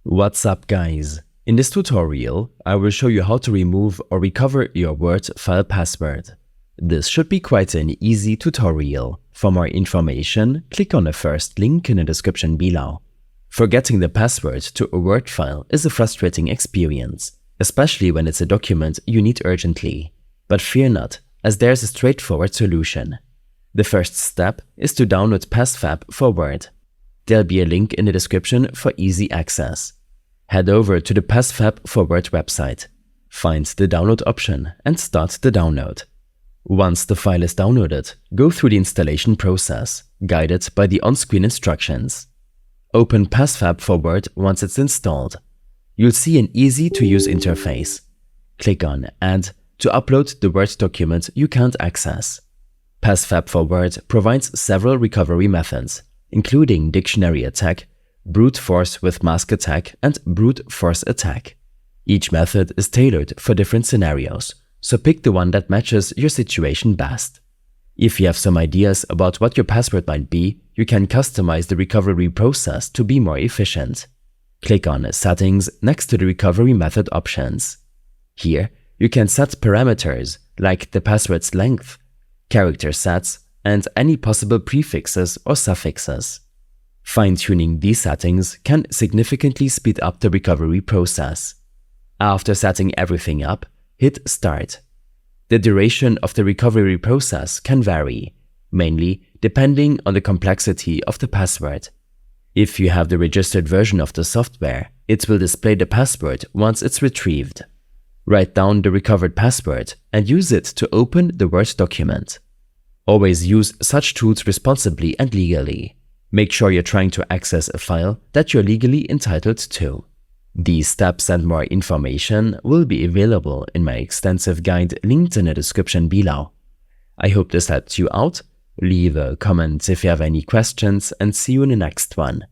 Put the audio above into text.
What's up, guys? In this tutorial, I will show you how to remove or recover your Word file password. This should be quite an easy tutorial. For more information, click on the first link in the description below. Forgetting the password to a Word file is a frustrating experience, especially when it's a document you need urgently. But fear not, as there's a straightforward solution. The first step is to download PassFab for Word. There'll be a link in the description for easy access. Head over to the PassFab for Word website. Find the download option and start the download. Once the file is downloaded, go through the installation process, guided by the on-screen instructions. Open PassFab for Word once it's installed. You'll see an easy-to-use interface. Click on Add to upload the Word document you can't access. PassFab for Word provides several recovery methods, including dictionary attack, brute force with mask attack, and brute force attack. Each method is tailored for different scenarios, so pick the one that matches your situation best. If you have some ideas about what your password might be, you can customize the recovery process to be more efficient. Click on Settings next to the recovery method options. Here, you can set parameters like the password's length, character sets, and any possible prefixes or suffixes. Fine-tuning these settings can significantly speed up the recovery process. After setting everything up, hit Start. The duration of the recovery process can vary, mainly depending on the complexity of the password. If you have the registered version of the software, it will display the password once it's retrieved. Write down the recovered password and use it to open the Word document. Always use such tools responsibly and legally. Make sure you're trying to access a file that you're legally entitled to. These steps and more information will be available in my extensive guide linked in the description below. I hope this helped you out. Leave a comment if you have any questions and see you in the next one.